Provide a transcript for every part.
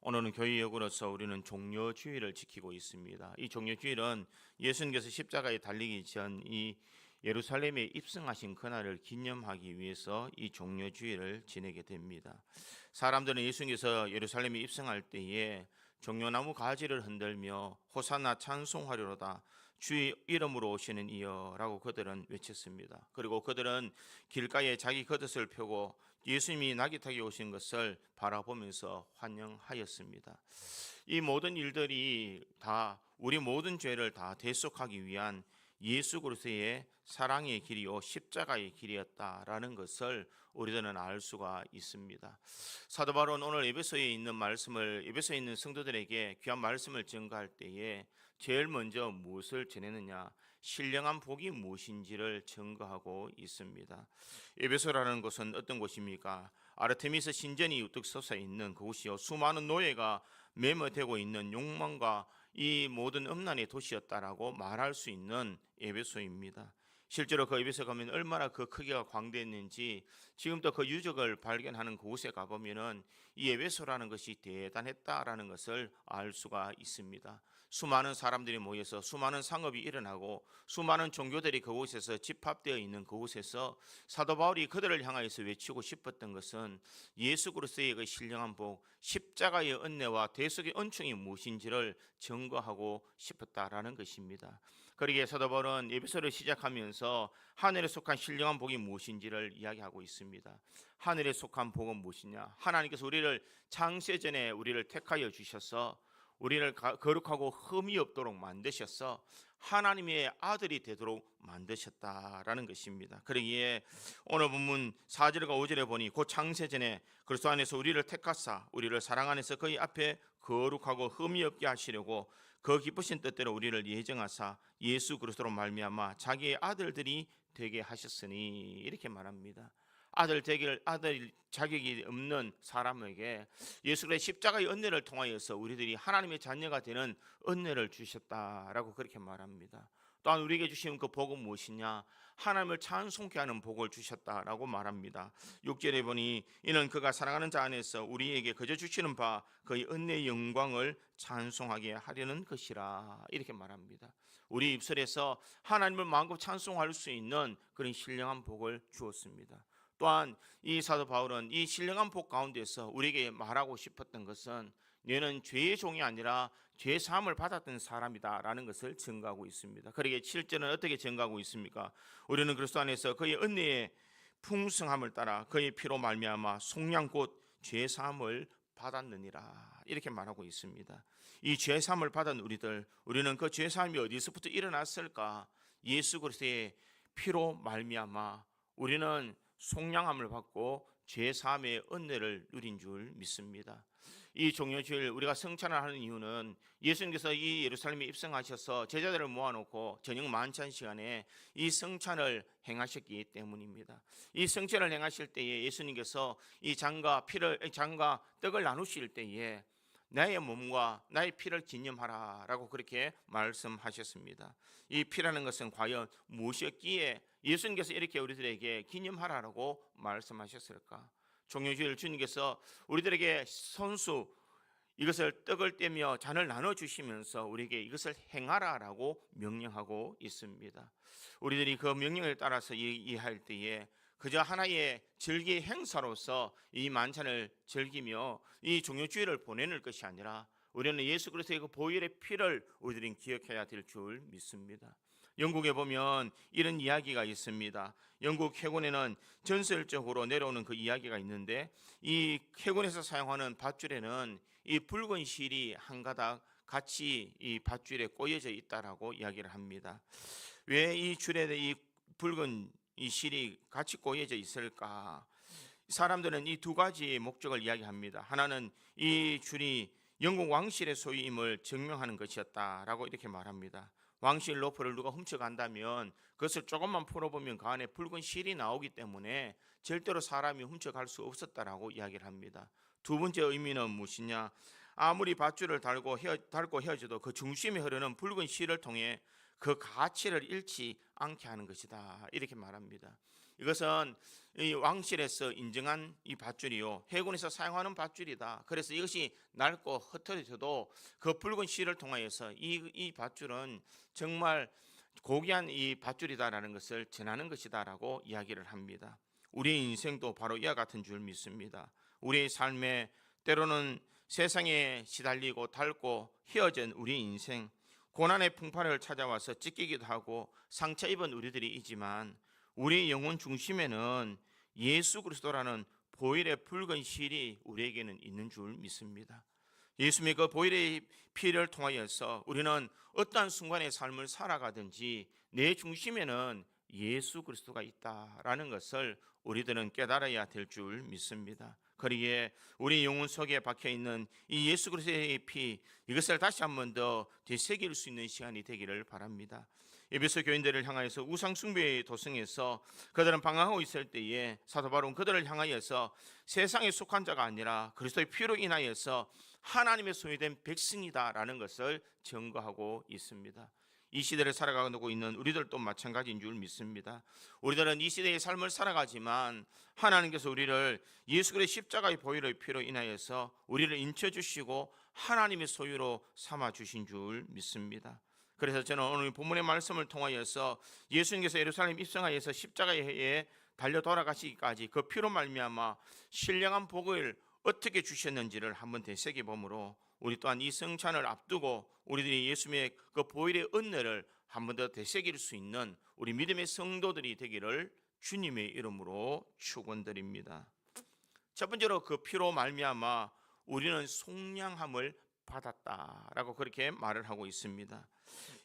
오늘은 교회 역으로서 우리는 종려주일을 지키고 있습니다. 이 종려주일은 예수님께서 십자가에 달리기 전 이 예루살렘에 입성하신 그날을 기념하기 위해서 이 종려주일을 지내게 됩니다. 사람들은 예수님께서 예루살렘에 입성할 때에 종려나무 가지를 흔들며 호산나 찬송하리로다 주의 이름으로 오시는 이여라고 그들은 외쳤습니다. 그리고 그들은 길가에 자기 겉옷을 펴고 예수님이 나귀 타기 오신 것을 바라보면서 환영하였습니다. 이 모든 일들이 다 우리 모든 죄를 다 대속하기 위한 예수 그리스도의 사랑의 길이요 십자가의 길이었다라는 것을 우리들은 알 수가 있습니다. 사도 바울은 오늘 에베소에 있는 말씀을 에베소에 있는 성도들에게 귀한 말씀을 전가할 때에 제일 먼저 무엇을 전했느냐? 신령한 복이 무엇인지를 전가하고 있습니다. 에베소라는 곳은 어떤 곳입니까? 아르테미스 신전이 우뚝 솟아 있는 그곳이요, 수많은 노예가 매몰되고 있는 욕망과 이 모든 음란의 도시였다라고 말할 수 있는 에베소입니다. 실제로 그 에베소 가면 얼마나 그 크기가 광대했는지 지금도 그 유적을 발견하는 그곳에 가보면은 이 에베소라는 것이 대단했다라는 것을 알 수가 있습니다. 수많은 사람들이 모여서 수많은 상업이 일어나고 수많은 종교들이 그곳에서 집합되어 있는 그곳에서 사도 바울이 그들을 향하여서 외치고 싶었던 것은 예수 그리스도의 그 신령한 복, 십자가의 은혜와 대속의 은총이 무엇인지를 증거하고 싶었다라는 것입니다. 그러기에 사도 바울은 에베소를 시작하면서 하늘에 속한 신령한 복이 무엇인지를 이야기하고 있습니다. 하늘에 속한 복은 무엇이냐? 하나님께서 우리를 창세전에 우리를 택하여 주셔서 우리를 거룩하고 흠이 없도록 만드셔서 하나님의 아들이 되도록 만드셨다라는 것입니다. 그러기에 오늘 본문 4절과 5절에 보니 곧 창세전에 그리스도 안에서 우리를 택하사 우리를 사랑 안에서 그의 앞에 거룩하고 흠이 없게 하시려고 그 기쁘신 뜻대로 우리를 예정하사 예수 그리스도로 말미암아 자기의 아들들이 되게 하셨으니 이렇게 말합니다. 아들 자격이 없는 사람에게 예수 그리스도의 십자가의 은혜를 통하여서 우리들이 하나님의 자녀가 되는 은혜를 주셨다라고 그렇게 말합니다. 또한 우리에게 주신 그 복은 무엇이냐? 하나님을 찬송케 하는 복을 주셨다라고 말합니다. 6절에 보니 이는 그가 사랑하는 자 안에서 우리에게 거저 주시는 바 그의 은혜의 영광을 찬송하게 하려는 것이라 이렇게 말합니다. 우리 입술에서 하나님을 마음껏 찬송할 수 있는 그런 신령한 복을 주었습니다. 또한 이 사도 바울은 이 신령한 복 가운데서 우리에게 말하고 싶었던 것은 너는 죄의 종이 아니라 죄 사함을 받았던 사람이다라는 것을 증거하고 있습니다. 그러기에 7절은 어떻게 증거하고 있습니까? 우리는 그리스도 안에서 그의 은혜의 풍성함을 따라 그의 피로 말미암아 속량 곧 죄 사함을 받았느니라 이렇게 말하고 있습니다. 이 죄 사함을 받은 우리는 그 죄 사함이 어디서부터 일어났을까? 예수 그리스도의 피로 말미암아 우리는 속량함을 받고 죄사함의 은혜를 누린 줄 믿습니다. 이 종려주일 우리가 성찬을 하는 이유는 예수님께서 이 예루살렘에 입성하셔서 제자들을 모아놓고 저녁 만찬 시간에 이 성찬을 행하셨기 때문입니다. 이 성찬을 행하실 때에 예수님께서 이 장과 떡을 나누실 때에 나의 몸과 나의 피를 기념하라라고 그렇게 말씀하셨습니다. 이 피라는 것은 과연 무엇이었기에 예수님께서 이렇게 우리들에게 기념하라고 말씀하셨을까? 종려주일 주님께서 우리들에게 선수 이것을 떡을 떼며 잔을 나눠주시면서 우리에게 이것을 행하라라고 명령하고 있습니다. 우리들이 그 명령을 따라서 이해할 때에 그저 하나의 절기 행사로서 이 만찬을 즐기며 이 종려주일을 보내는 것이 아니라 우리는 예수 그리스도의 그 보혈의 피를 우리들은 기억해야 될 줄 믿습니다. 영국에 보면 이런 이야기가 있습니다. 영국 해군에는 전설적으로 내려오는 그 이야기가 있는데 이 해군에서 사용하는 밧줄에는 이 붉은 실이 한 가닥 같이 이 밧줄에 꼬여져 있다라고 이야기를 합니다. 왜 이 줄에 이 붉은 이 실이 같이 꼬여져 있을까? 사람들은 이 두 가지의 목적을 이야기합니다. 하나는 이 줄이 영국 왕실의 소유임을 증명하는 것이었다라고 이렇게 말합니다. 왕실 로프를 누가 훔쳐간다면 그것을 조금만 풀어보면 그 안에 붉은 실이 나오기 때문에 절대로 사람이 훔쳐갈 수 없었다라고 이야기를 합니다. 두 번째 의미는 무엇이냐? 아무리 밧줄을 달고 헤어져도 그 중심에 흐르는 붉은 실을 통해 그 가치를 잃지 않게 하는 것이다 이렇게 말합니다. 이것은 이 왕실에서 인정한 이 밧줄이요, 해군에서 사용하는 밧줄이다. 그래서 이것이 낡고 흩어져도 그 붉은 실을 통하여서 이 밧줄은 정말 고귀한 이 밧줄이다라는 것을 전하는 것이다라고 이야기를 합니다. 우리의 인생도 바로 이와 같은 줄 믿습니다. 우리의 삶에 때로는 세상에 시달리고 닳고 휘어진 우리 인생, 고난의 풍파를 찾아와서 찢기기도 하고 상처 입은 우리들이 있지만 우리의 영혼 중심에는 예수 그리스도라는 보혈의 붉은 실이 우리에게는 있는 줄 믿습니다. 예수님의 그 보혈의 피를 통하여서 우리는 어떠한 순간의 삶을 살아가든지 내 중심에는 예수 그리스도가 있다라는 것을 우리들은 깨달아야 될 줄 믿습니다. 그러기에 우리 영혼 속에 박혀 있는 이 예수 그리스도의 피, 이것을 다시 한 번 더 되새길 수 있는 시간이 되기를 바랍니다. 에베소 교인들을 향하여서 우상 숭배의 도성에서 그들은 방황하고 있을 때에 사도 바울은 그들을 향하여서 세상에 속한 자가 아니라 그리스도의 피로 인하여서 하나님의 소유된 백성이다라는 것을 증거하고 있습니다. 이 시대를 살아가고 있는 우리들도 마찬가지인 줄 믿습니다. 우리들은 이 시대의 삶을 살아가지만 하나님께서 우리를 예수 그리스도의 십자가의 보혈의 피로 인하여서 우리를 인쳐주시고 하나님의 소유로 삼아주신 줄 믿습니다. 그래서 저는 오늘 본문의 말씀을 통하여서 예수님께서 예루살렘 입성하여서 십자가에 달려 돌아가시기까지 그 피로 말미암아 신령한 복을 어떻게 주셨는지를 한번 되새겨보므로 우리 또한 이 성찬을 앞두고 우리들이 예수님의 그 보혈의 은혜를 한 번 더 되새길 수 있는 우리 믿음의 성도들이 되기를 주님의 이름으로 축원드립니다. 첫 번째로 그 피로 말미암아 우리는 속량함을 받았다라고 그렇게 말을 하고 있습니다.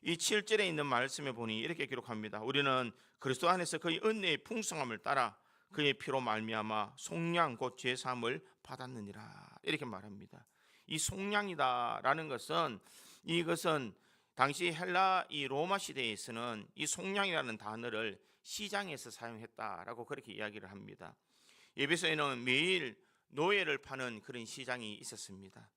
이 7절에 있는 말씀에 보니 이렇게 기록합니다. 우리는 그리스도 안에서 그의 은혜의 풍성함을 따라 그의 피로 말미암아 속량 곧 제사함을 받았느니라, 이렇게 말합니다. 이 속량이다라는 것은, 이것은 당시 헬라 이 로마 시대에서는 이 속량이라는 단어를 시장에서 사용했다라고 그렇게 이야기를 합니다. 에베소에는 매일 노예를 파는 그런 시장이 있었습니다.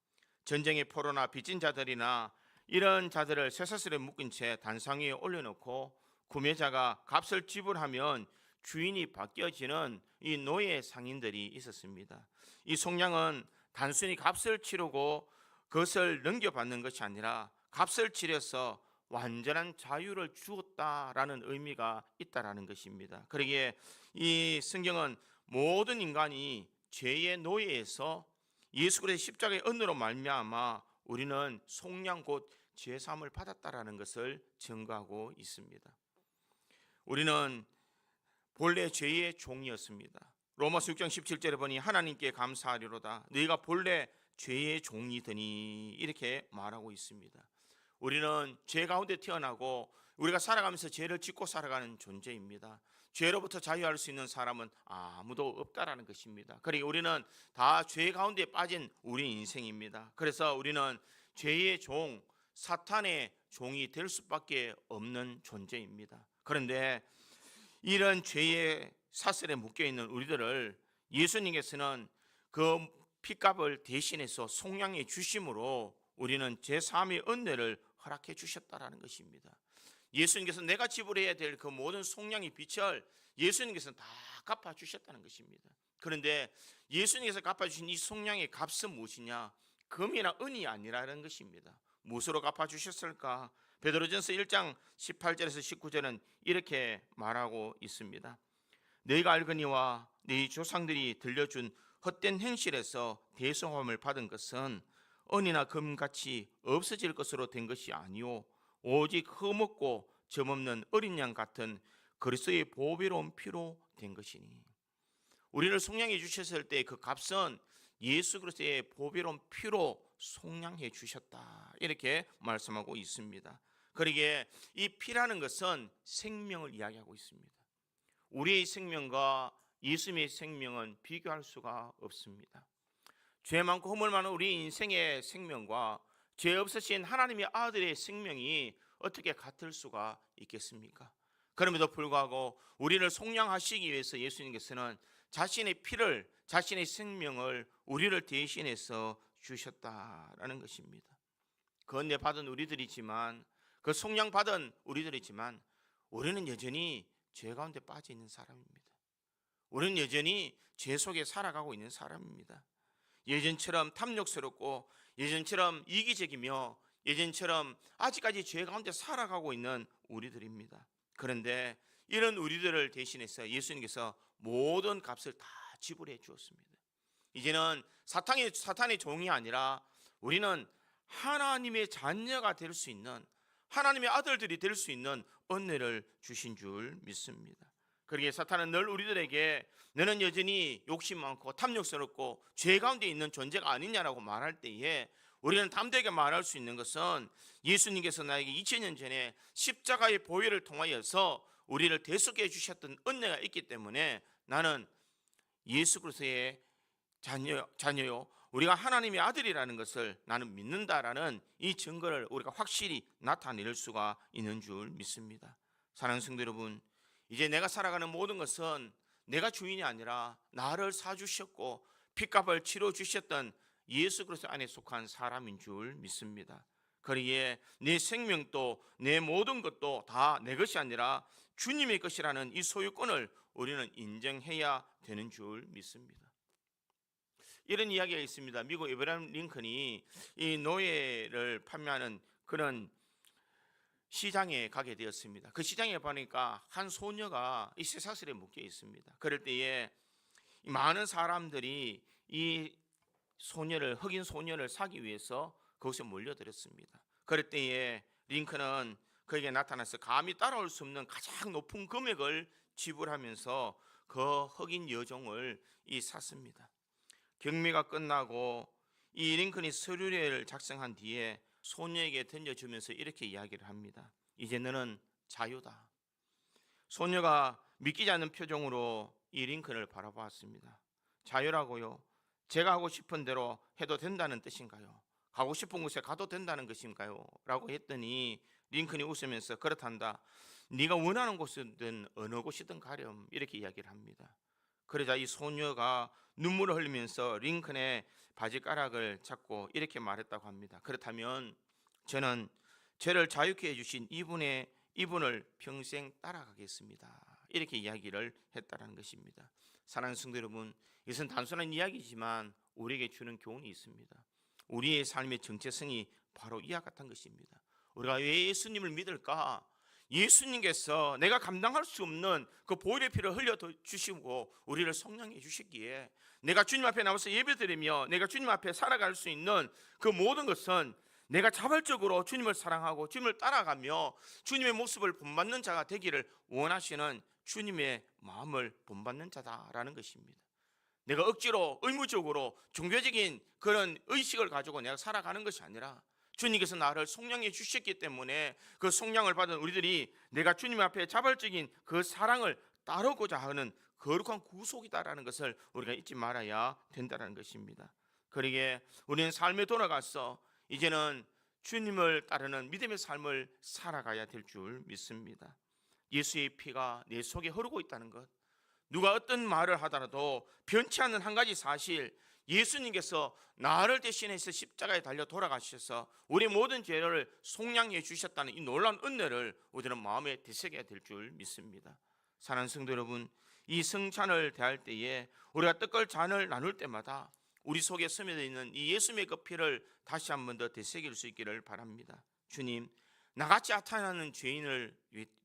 전쟁의 포로나 빚진 자들이나 이런 자들을 쇠사슬에 묶은 채 단상 위에 올려놓고 구매자가 값을 지불하면 주인이 바뀌어지는 이 노예 상인들이 있었습니다. 이 속량은 단순히 값을 치르고 그것을 넘겨받는 것이 아니라 값을 치려서 완전한 자유를 주었다라는 의미가 있다라는 것입니다. 그러기에 이 성경은 모든 인간이 죄의 노예에서 예수 그리스도의 십자가의 은혜로 말미암아 우리는 속량 곧 죄사함을 받았다라는 것을 증거하고 있습니다. 우리는 본래 죄의 종이었습니다. 로마서 6장 17절에 보니 하나님께 감사하리로다 너희가 본래 죄의 종이더니, 이렇게 말하고 있습니다. 우리는 죄 가운데 태어나고 우리가 살아가면서 죄를 짓고 살아가는 존재입니다. 죄로부터 자유할 수 있는 사람은 아무도 없다라는 것입니다. 그러니 우리는 다 죄 가운데 빠진 우리 인생입니다. 그래서 우리는 죄의 종, 사탄의 종이 될 수밖에 없는 존재입니다. 그런데 이런 죄의 사슬에 묶여있는 우리들을 예수님께서는 그 핏값을 대신해서 속량해 주심으로 우리는 제3의 은혜를 허락해 주셨다라는 것입니다. 예수님께서 내가 지불해야 될 그 모든 속량의 빚을 예수님께서 다 갚아주셨다는 것입니다. 그런데 예수님께서 갚아주신 이 속량의 값은 무엇이냐? 금이나 은이 아니라는 것입니다. 무엇으로 갚아주셨을까? 베드로전서 1장 18절에서 19절은 이렇게 말하고 있습니다. 너희가 알거니와 너희 조상들이 들려준 헛된 행실에서 대성함을 받은 것은 은이나 금같이 없어질 것으로 된 것이 아니오 오직 흠없고 점없는 어린 양 같은 그리스도의 보배로운 피로 된 것이니. 우리를 속량해 주셨을 때 그 값은 예수 그리스도의 보배로운 피로 속량해 주셨다, 이렇게 말씀하고 있습니다. 그러기에 이 피라는 것은 생명을 이야기하고 있습니다. 우리의 생명과 예수님의 생명은 비교할 수가 없습니다. 죄 많고 허물 많은 우리 인생의 생명과 죄 없으신 하나님의 아들의 생명이 어떻게 같을 수가 있겠습니까? 그럼에도 불구하고 우리를 속량하시기 위해서 예수님께서는 자신의 피를, 자신의 생명을 우리를 대신해서 주셨다라는 것입니다. 그 은혜 받은 우리들이지만, 그 속량 받은 우리들이지만 우리는 여전히 죄 가운데 빠져 있는 사람입니다. 우리는 여전히 죄 속에 살아가고 있는 사람입니다. 예전처럼 탐욕스럽고 예전처럼 이기적이며 예전처럼 아직까지 죄 가운데 살아가고 있는 우리들입니다. 그런데 이런 우리들을 대신해서 예수님께서 모든 값을 다 지불해 주었습니다. 이제는 사탄의 종이 아니라 우리는 하나님의 자녀가 될 수 있는, 하나님의 아들들이 될 수 있는 은혜를 주신 줄 믿습니다. 그러기에 사탄은 늘 우리들에게 너는 여전히 욕심 많고 탐욕스럽고 죄 가운데 있는 존재가 아니냐라고 말할 때에 우리는 담대하게 말할 수 있는 것은 예수님께서 나에게 2000년 전에 십자가의 보혈을 통하여서 우리를 대속해 주셨던 은혜가 있기 때문에 나는 예수 그리스도의 자녀요, 우리가 하나님의 아들이라는 것을 나는 믿는다라는 이 증거를 우리가 확실히 나타낼 수가 있는 줄 믿습니다. 사랑하는 성도 여러분, 이제 내가 살아가는 모든 것은 내가 주인이 아니라 나를 사주셨고 핏값을 치러 주셨던 예수 그리스도 안에 속한 사람인 줄 믿습니다. 그러기에 내 생명도 내 모든 것도 다 내 것이 아니라 주님의 것이라는 이 소유권을 우리는 인정해야 되는 줄 믿습니다. 이런 이야기가 있습니다. 미국 에브라임 링컨이 이 노예를 판매하는 그런 시장에 가게 되었습니다. 그 시장에 보니까 한 소녀가 이 쇠사슬에 묶여 있습니다. 그럴 때에 많은 사람들이 이 소녀를, 흑인 소녀를 사기 위해서 그곳에 몰려들었습니다. 그럴 때에 링컨은 그에게 나타나서 감히 따라올 수 없는 가장 높은 금액을 지불하면서 그 흑인 여종을 샀습니다. 경매가 끝나고 이 링컨이 서류를 작성한 뒤에 소녀에게 던져주면서 이렇게 이야기를 합니다. 이제 너는 자유다. 소녀가 믿기지 않는 표정으로 이 링컨을 바라보았습니다. 자유라고요? 제가 하고 싶은 대로 해도 된다는 뜻인가요? 가고 싶은 곳에 가도 된다는 것인가요? 라고 했더니 링컨이 웃으면서 그렇단다. 네가 원하는 곳이든 어느 곳이든 가렴, 이렇게 이야기를 합니다. 그러자 이 소녀가 눈물을 흘리면서 링컨의 바지가락을 잡고 이렇게 말했다고 합니다. 그렇다면 저는 저를 자유케 해주신 이분을 평생 따라가겠습니다. 이렇게 이야기를 했다는 것입니다. 사랑하는 성도 여러분, 이것은 단순한 이야기지만 우리에게 주는 교훈이 있습니다. 우리의 삶의 정체성이 바로 이와 같은 것입니다. 우리가 왜 예수님을 믿을까? 예수님께서 내가 감당할 수 없는 그 보혈의 피를 흘려 주시고 우리를 성령해 주시기에 내가 주님 앞에 나와서 예배드리며 내가 주님 앞에 살아갈 수 있는 그 모든 것은 내가 자발적으로 주님을 사랑하고 주님을 따라가며 주님의 모습을 본받는 자가 되기를 원하시는 주님의 마음을 본받는 자다라는 것입니다. 내가 억지로 의무적으로 종교적인 그런 의식을 가지고 내가 살아가는 것이 아니라 주님께서 나를 속량해 주셨기 때문에 그 속량을 받은 우리들이 내가 주님 앞에 자발적인 그 사랑을 따르고자 하는 거룩한 구속이다라는 것을 우리가 잊지 말아야 된다는 것입니다. 그러기에 우리는 삶에 돌아가서 이제는 주님을 따르는 믿음의 삶을 살아가야 될 줄 믿습니다. 예수의 피가 내 속에 흐르고 있다는 것, 누가 어떤 말을 하더라도 변치 않는 한 가지 사실, 예수님께서 나를 대신해서 십자가에 달려 돌아가셔서 우리 모든 죄를 속량해 주셨다는 이 놀라운 은혜를 우리는 마음에 되새겨야 될 줄 믿습니다. 사랑하는 성도 여러분, 이 성찬을 대할 때에 우리가 떡과 잔을 나눌 때마다 우리 속에 스며져 있는 이 예수님의 그 피를 다시 한 번 더 되새길 수 있기를 바랍니다. 주님, 나같이 아탄하는 죄인을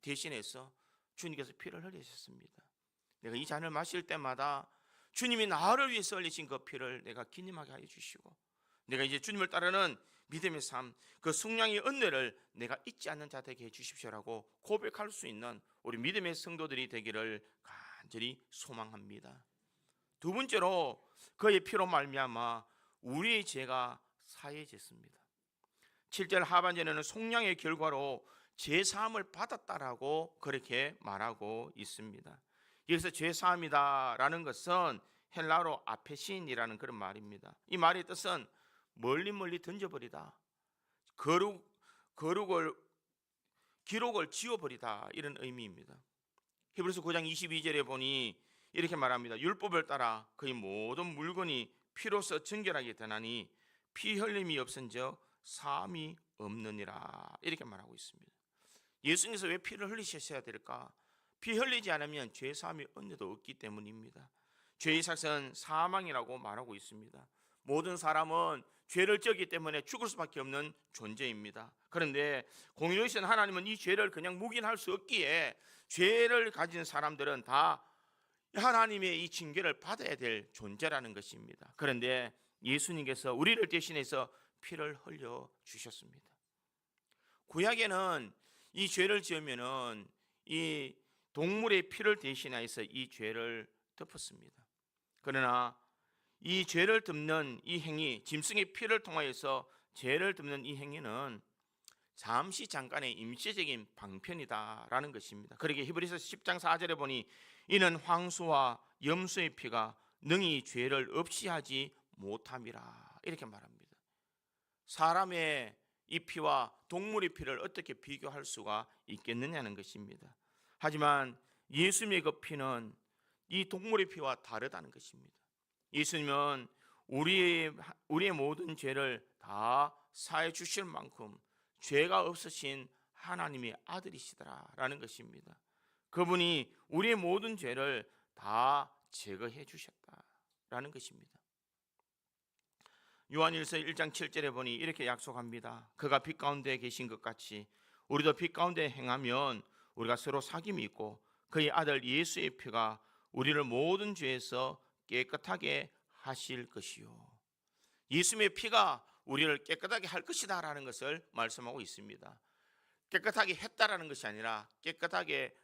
대신해서 주님께서 피를 흘리셨습니다. 내가 이 잔을 마실 때마다 주님이 나를 위해서 흘리신 그 피를 내가 기념하게 하여 주시고 내가 이제 주님을 따르는 믿음의 삶, 그 속량의 은혜를 내가 잊지 않는 자 되게 해 주십시오라고 고백할 수 있는 우리 믿음의 성도들이 되기를 간절히 소망합니다. 두 번째로 그의 피로 말미암아 우리의 죄가 사해졌습니다. 7절 하반절에는 속량의 결과로 죄사함을 받았다라고 그렇게 말하고 있습니다. 여기서 죄사함이다라는 것은 헬라어로 아페신이라는 그런 말입니다. 이 말의 뜻은 멀리 던져버리다, 기록을 지워버리다, 이런 의미입니다. 히브리서 9장 22절에 보니 이렇게 말합니다. 율법을 따라 그의 모든 물건이 피로써 정결하게 되나니 피 흘림이 없은즉 사함이 없느니라, 이렇게 말하고 있습니다. 예수님께서 왜 피를 흘리셨어야 될까? 피 흘리지 않으면 죄 사함의 은혜도 없기 때문입니다. 죄의 삭은 사망이라고 말하고 있습니다. 모든 사람은 죄를 지었기 때문에 죽을 수밖에 없는 존재입니다. 그런데 공의로우신 하나님은 이 죄를 그냥 묵인할 수 없기에 죄를 가진 사람들은 다 하나님의 이 징계를 받아야 될 존재라는 것입니다. 그런데 예수님께서 우리를 대신해서 피를 흘려 주셨습니다. 구약에는 이 죄를 지으면은 이 동물의 피를 대신해서 이 죄를 덮었습니다. 그러나 이 죄를 덮는 이 행위, 짐승의 피를 통하여서 죄를 덮는 이 행위는 잠시 잠깐의 임시적인 방편이다라는 것입니다. 그러기에 히브리서 10장 4절에 보니 이는 황소와 염소의 피가 능히 죄를 없이 하지 못함이라 이렇게 말합니다. 사람의 이 피와 동물의 피를 어떻게 비교할 수가 있겠느냐는 것입니다. 하지만 예수님의 그 피는 이 동물의 피와 다르다는 것입니다. 예수님은 우리의 모든 죄를 다 사해 주실 만큼 죄가 없으신 하나님의 아들이시더라라는 것입니다. 그분이 우리의 모든 죄를 다 제거해 주셨다라는 것입니다. 요한일서 1장 7절에 보니 이렇게 약속합니다. 그가 빛 가운데 계신 것 같이 우리도 빛 가운데 행하면 우리가 서로 사귐이 있고 그의 아들 예수의 피가 우리를 모든 죄에서 깨끗하게 하실 것이요. 예수님의 피가 우리를 깨끗하게 할 것이다 라는 것을 말씀하고 있습니다. 깨끗하게 했다라는 것이 아니라 깨끗하게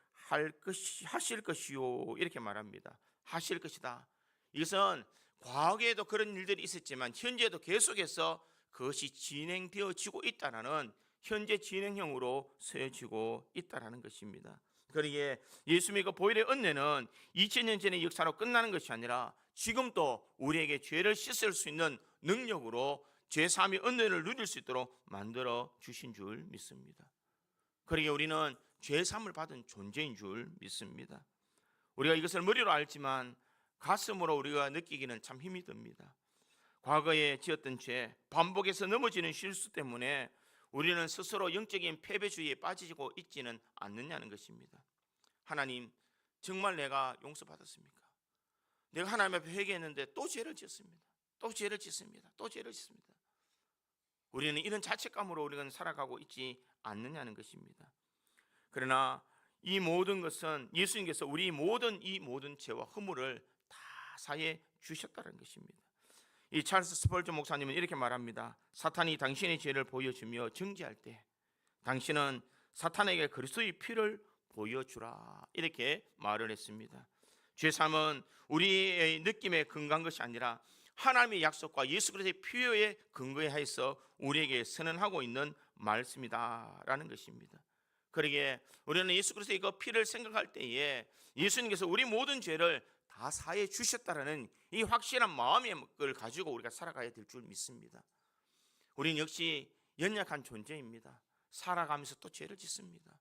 하실 것이요 이렇게 말합니다. 하실 것이다. 이것은 과거에도 그런 일들이 있었지만 현재도 계속해서 그것이 진행되어지고 있다는 현재 진행형으로 쓰여지고 있다는 것입니다. 그러기에 예수님의 그 보혈의 은혜는 2000년 전의 역사로 끝나는 것이 아니라 지금도 우리에게 죄를 씻을 수 있는 능력으로 죄사함의 은혜를 누릴 수 있도록 만들어 주신 줄 믿습니다. 그러기에 우리는 죄사함을 받은 존재인 줄 믿습니다. 우리가 이것을 머리로 알지만 가슴으로 우리가 느끼기는 참 힘이 듭니다. 과거에 지었던 죄, 반복해서 넘어지는 실수 때문에 우리는 스스로 영적인 패배주의에 빠지고 있지는 않느냐는 것입니다. 하나님, 정말 내가 용서받았습니까? 내가 하나님 앞에 회개했는데 또 죄를 짓습니다. 또 죄를 짓습니다. 또 죄를 짓습니다. 우리는 이런 자책감으로 우리는 살아가고 있지 않느냐는 것입니다. 그러나 이 모든 것은 예수님께서 우리 이 모든 죄와 허물을 다 사해 주셨다는 것입니다. 이 찰스 스펄전 목사님은 이렇게 말합니다. 사탄이 당신의 죄를 보여주며 정죄할 때 당신은 사탄에게 그리스도의 피를 보여주라 이렇게 말을 했습니다. 죄사함은 우리의 느낌에 근거한 것이 아니라 하나님의 약속과 예수 그리스도의 피에 근거해서 우리에게 선언하고 있는 말씀이다라는 것입니다. 그러기에 우리는 예수 그리스도의 그 피를 생각할 때에 예수님께서 우리 모든 죄를 다 사해 주셨다라는 이 확실한 마음의 걸 가지고 우리가 살아가야 될 줄 믿습니다. 우리는 역시 연약한 존재입니다. 살아가면서 또 죄를 짓습니다.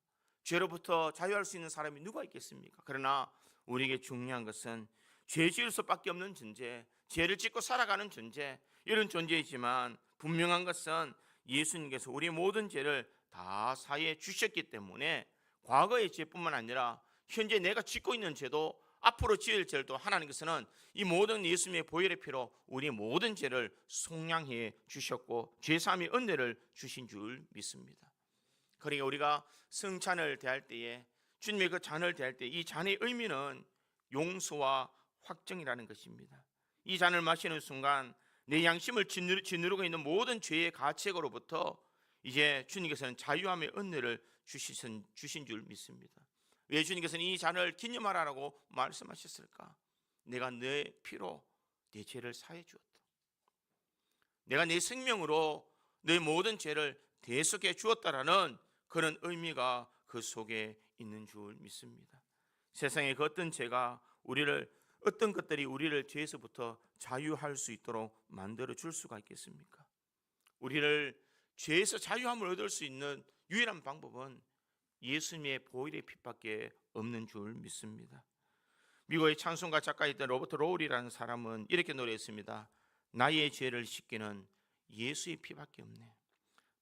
죄로부터 자유할 수 있는 사람이 누가 있겠습니까? 그러나 우리에게 중요한 것은 죄 지을 수밖에 없는 존재, 죄를 짓고 살아가는 존재, 이런 존재이지만 분명한 것은 예수님께서 우리의 모든 죄를 다 사해 주셨기 때문에 과거의 죄뿐만 아니라 현재 내가 짓고 있는 죄도 앞으로 지을 죄도 하나님께서는 이 모든 예수님의 보혈의 피로 우리의 모든 죄를 속량해 주셨고 죄사함의 은혜를 주신 줄 믿습니다. 그러니까 우리가 성찬을 대할 때에 주님의 그 잔을 대할 때 이 잔의 의미는 용서와 확정이라는 것입니다. 이 잔을 마시는 순간 내 양심을 짓누르고 있는 모든 죄의 가책으로부터 이제 주님께서는 자유함의 은혜를 주신 줄 믿습니다. 왜 주님께서는 이 잔을 기념하라고 말씀하셨을까? 내가 내 피로 내 죄를 사해 주었다. 내가 내 생명으로 내 모든 죄를 대속해 주었다라는 그런 의미가 그 속에 있는 줄 믿습니다. 세상의 그 어떤 것들이 우리를 죄에서부터 자유할 수 있도록 만들어 줄 수가 있겠습니까? 우리를 죄에서 자유함을 얻을 수 있는 유일한 방법은 예수님의 보혈의 피밖에 없는 줄 믿습니다. 미국의 찬송가 작가였던 로버트 로울이라는 사람은 이렇게 노래했습니다. 나의 죄를 씻기는 예수의 피밖에 없네.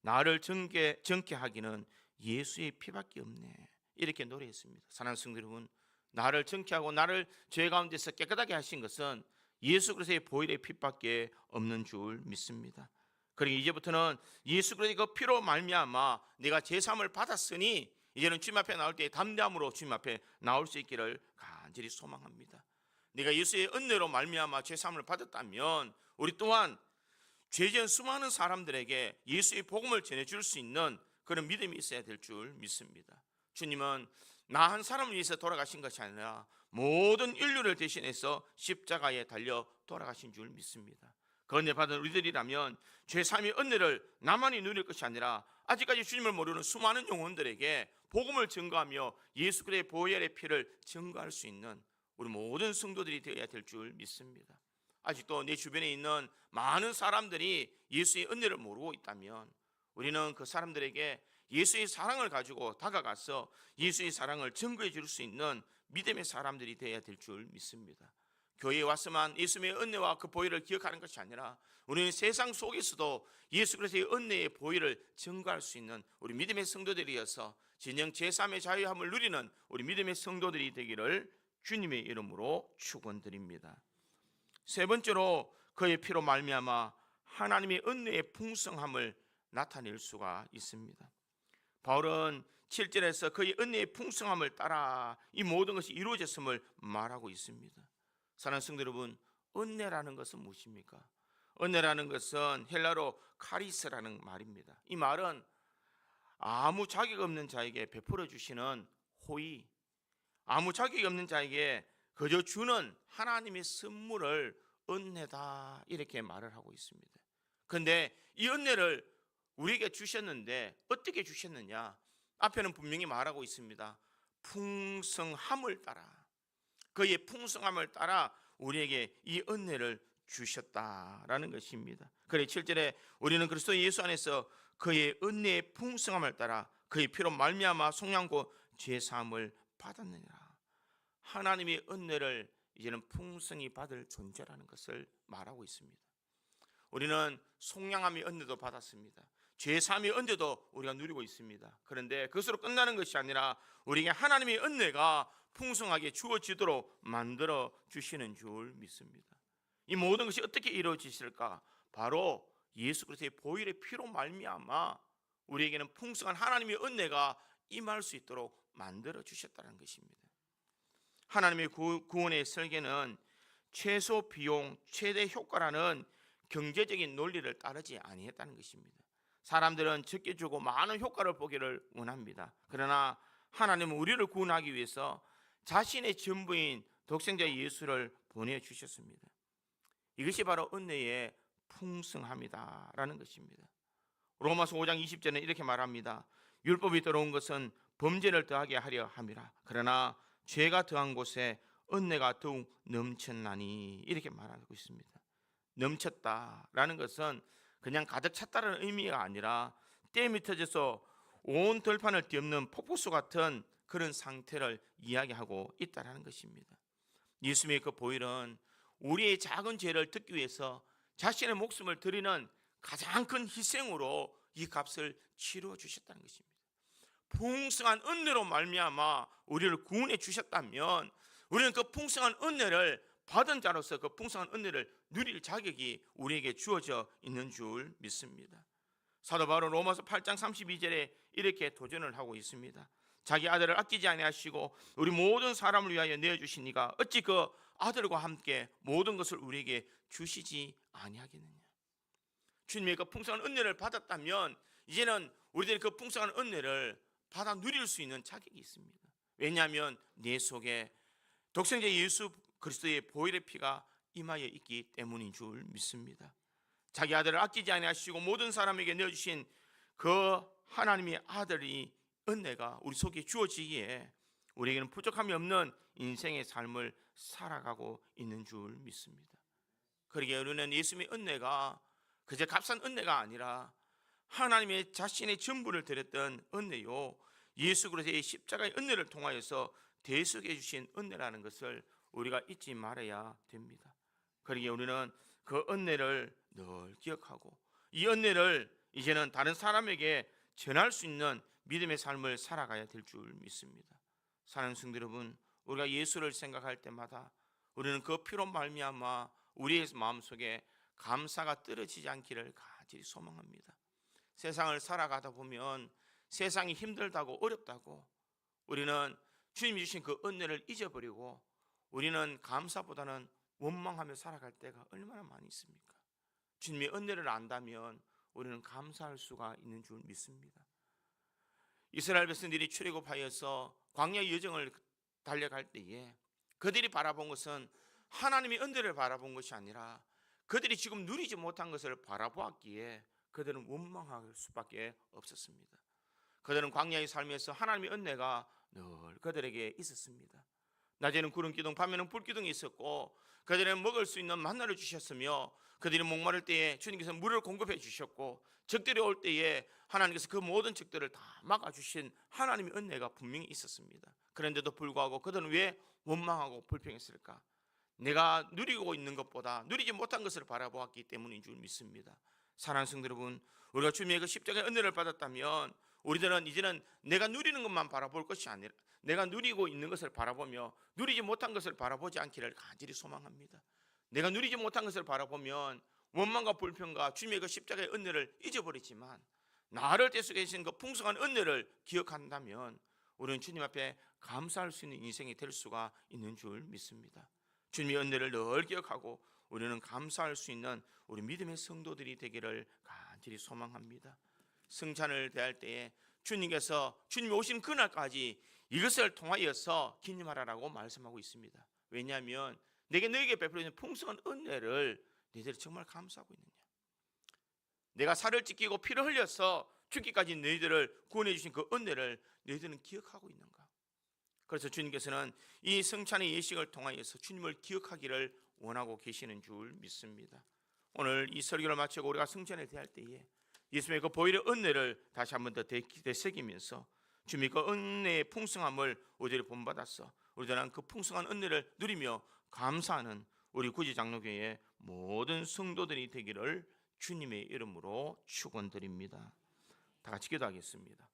나를 정케 하기는 예수의 피밖에 없네. 이렇게 노래했습니다. 사랑하는 성도 여러분, 나를 정케하고 나를 죄 가운데서 깨끗하게 하신 것은 예수 그리스도의 보혈의 피밖에 없는 줄 믿습니다. 그러니 이제부터는 예수 그리스도의 그 피로 말미암아 내가 제사함을 받았으니 이제는 주님 앞에 나올 때 담대함으로 주님 앞에 나올 수 있기를 간절히 소망합니다. 내가 예수의 은혜로 말미암아 제사함을 받았다면 우리 또한 죄지은 수많은 사람들에게 예수의 복음을 전해줄 수 있는 그런 믿음이 있어야 될 줄 믿습니다. 주님은 나 한 사람을 위해서 돌아가신 것이 아니라 모든 인류를 대신해서 십자가에 달려 돌아가신 줄 믿습니다. 그 은혜 받은 우리들이라면 죄사함의 은혜를 나만이 누릴 것이 아니라 아직까지 주님을 모르는 수많은 영혼들에게 복음을 증거하며 예수 그리스도의 보혈의 피를 증거할 수 있는 우리 모든 성도들이 되어야 될 줄 믿습니다. 아직도 내 주변에 있는 많은 사람들이 예수의 은혜를 모르고 있다면 우리는 그 사람들에게 예수의 사랑을 가지고 다가가서 예수의 사랑을 증거해 줄 수 있는 믿음의 사람들이 되어야 될 줄 믿습니다. 교회에 왔으면 예수님의 은혜와 그 보혈을 기억하는 것이 아니라 우리는 세상 속에서도 예수 그리스도의 은혜의 보혈을 증거할 수 있는 우리 믿음의 성도들이어서 진정 제3의 자유함을 누리는 우리 믿음의 성도들이 되기를 주님의 이름으로 축원드립니다. 세 번째로 그의 피로 말미암아 하나님의 은혜의 풍성함을 나타낼 수가 있습니다. 바울은 7절에서 그의 은혜의 풍성함을 따라 이 모든 것이 이루어졌음을 말하고 있습니다. 사랑하는 성도 여러분, 은혜라는 것은 무엇입니까? 은혜라는 것은 헬라로 카리스라는 말입니다. 이 말은 아무 자격 없는 자에게 베풀어 주시는 호의, 아무 자격이 없는 자에게 그저 주는 하나님의 선물을 은혜다 이렇게 말을 하고 있습니다. 그런데 이 은혜를 우리에게 주셨는데 어떻게 주셨느냐? 앞에는 분명히 말하고 있습니다. 풍성함을 따라, 그의 풍성함을 따라 우리에게 이 은혜를 주셨다라는 것입니다. 그래 7절에 우리는 그리스도 예수 안에서 그의 은혜의 풍성함을 따라 그의 피로 말미암아 속량고 죄사함을 받았느니라. 하나님의 은혜를 이제는 풍성히 받을 존재라는 것을 말하고 있습니다. 우리는 속량함의 은혜도 받았습니다. 죄사함의 은혜도 우리가 누리고 있습니다. 그런데 그것으로 끝나는 것이 아니라 우리에게 하나님의 은혜가 풍성하게 주어지도록 만들어 주시는 줄 믿습니다. 이 모든 것이 어떻게 이루어지실까? 바로 예수 그리스도의 보혈의 피로 말미암아 우리에게는 풍성한 하나님의 은혜가 임할 수 있도록 만들어 주셨다는 것입니다. 하나님의 구원의 설계는 최소 비용, 최대 효과라는 경제적인 논리를 따르지 아니했다는 것입니다. 사람들은 적게 주고 많은 효과를 보기를 원합니다. 그러나 하나님은 우리를 구원하기 위해서 자신의 전부인 독생자 예수를 보내주셨습니다. 이것이 바로 은혜의 풍성함이다라는 것입니다. 로마서 5장 20절에 이렇게 말합니다. 율법이 들어온 것은 범죄를 더하게 하려 함이라. 그러나 죄가 더한 곳에 은혜가 더욱 넘쳤나니 이렇게 말하고 있습니다. 넘쳤다라는 것은 그냥 가득 찼다는 의미가 아니라 댐이 터져서 온 들판을 뒤엎는 폭포수 같은 그런 상태를 이야기하고 있다는 것입니다. 예수님의 그 보혈은 우리의 작은 죄를 덮기 위해서 자신의 목숨을 드리는 가장 큰 희생으로 이 값을 치루어 주셨다는 것입니다. 풍성한 은혜로 말미암아 우리를 구원해 주셨다면 우리는 그 풍성한 은혜를 받은 자로서 그 풍성한 은혜를 누릴 자격이 우리에게 주어져 있는 줄 믿습니다. 사도 바울은 로마서 8장 32절에 이렇게 도전을 하고 있습니다. 자기 아들을 아끼지 아니하시고 우리 모든 사람을 위하여 내어주신 이가 어찌 그 아들과 함께 모든 것을 우리에게 주시지 아니하겠느냐. 주님의 그 풍성한 은혜를 받았다면 이제는 우리들이 그 풍성한 은혜를 받아 누릴 수 있는 자격이 있습니다. 왜냐하면 내 속에 독생자 예수 그리스도의 보혈의 피가 임하여 있기 때문인 줄 믿습니다. 자기 아들을 아끼지 아니하시고 모든 사람에게 내어주신 그 하나님의 아들이 은혜가 우리 속에 주어지기에 우리에게는 부족함이 없는 인생의 삶을 살아가고 있는 줄 믿습니다. 그러기에 우리는 예수님의 은혜가 그저 값싼 은혜가 아니라 하나님의 자신의 전부를 드렸던 은혜요, 예수 그리스도의 십자가의 은혜를 통하여서 대속해 주신 은혜라는 것을 우리가 잊지 말아야 됩니다. 그러기에 우리는 그 은혜를 늘 기억하고 이 은혜를 이제는 다른 사람에게 전할 수 있는 믿음의 삶을 살아가야 될 줄 믿습니다. 사랑하는 성도 여러분, 우리가 예수를 생각할 때마다 우리는 그 피로 말미암아 우리의 마음속에 감사가 떨어지지 않기를 간절히 소망합니다. 세상을 살아가다 보면 세상이 힘들다고 어렵다고 우리는 주님이 주신 그 은혜를 잊어버리고 우리는 감사보다는 원망하며 살아갈 때가 얼마나 많이 있습니까? 주님의 은혜를 안다면 우리는 감사할 수가 있는 줄 믿습니다. 이스라엘 백성들이 출애굽하여서 광야 여정을 달려갈 때에 그들이 바라본 것은 하나님의 은혜를 바라본 것이 아니라 그들이 지금 누리지 못한 것을 바라보았기에 그들은 원망할 수밖에 없었습니다. 그들은 광야의 삶에서 하나님의 은혜가 늘 그들에게 있었습니다. 낮에는 구름 기둥, 밤에는 불 기둥이 있었고 그들은 먹을 수 있는 만나를 주셨으며 그들이 목마를 때에 주님께서 물을 공급해 주셨고 적들이 올 때에 하나님께서 그 모든 적들을 다 막아주신 하나님의 은혜가 분명히 있었습니다. 그런데도 불구하고 그들은 왜 원망하고 불평했을까? 내가 누리고 있는 것보다 누리지 못한 것을 바라보았기 때문인 줄 믿습니다. 사랑하는 성도 여러분, 우리가 주님의 그 십자가의 은혜를 받았다면 우리들은 이제는 내가 누리는 것만 바라볼 것이 아니라 내가 누리고 있는 것을 바라보며 누리지 못한 것을 바라보지 않기를 간절히 소망합니다. 내가 누리지 못한 것을 바라보면 원망과 불평과 주님의 그 십자가의 은혜를 잊어버리지만 나를 떼서 계신 그 풍성한 은혜를 기억한다면 우리는 주님 앞에 감사할 수 있는 인생이 될 수가 있는 줄 믿습니다. 주님의 은혜를 늘 기억하고 우리는 감사할 수 있는 우리 믿음의 성도들이 되기를 간절히 소망합니다. 성찬을 대할 때에 주님께서 주님이 오신 그날까지 이것을 통하여서 기념하라고 말씀하고 있습니다. 왜냐하면 내게 너에게 베풀어진 풍성한 은혜를 너희들이 정말 감사하고 있느냐? 내가 살을 찢기고 피를 흘려서 죽기까지 너희들을 구원해 주신 그 은혜를 너희들은 기억하고 있는가? 그래서 주님께서는 이 성찬의 예식을 통하여서 주님을 기억하기를 원하고 계시는 줄 믿습니다. 오늘 이 설교를 마치고 우리가 성찬에 대할 때에 예수님의 그 보혈의 은혜를 다시 한번 더 되새기면서 주님의 그 은혜의 풍성함을 우리들이 본받아서 우리들은 그 풍성한 은혜를 누리며 감사하는 우리 구지장로교회의 모든 성도들이 되기를 주님의 이름으로 축원드립니다. 다 같이 기도하겠습니다.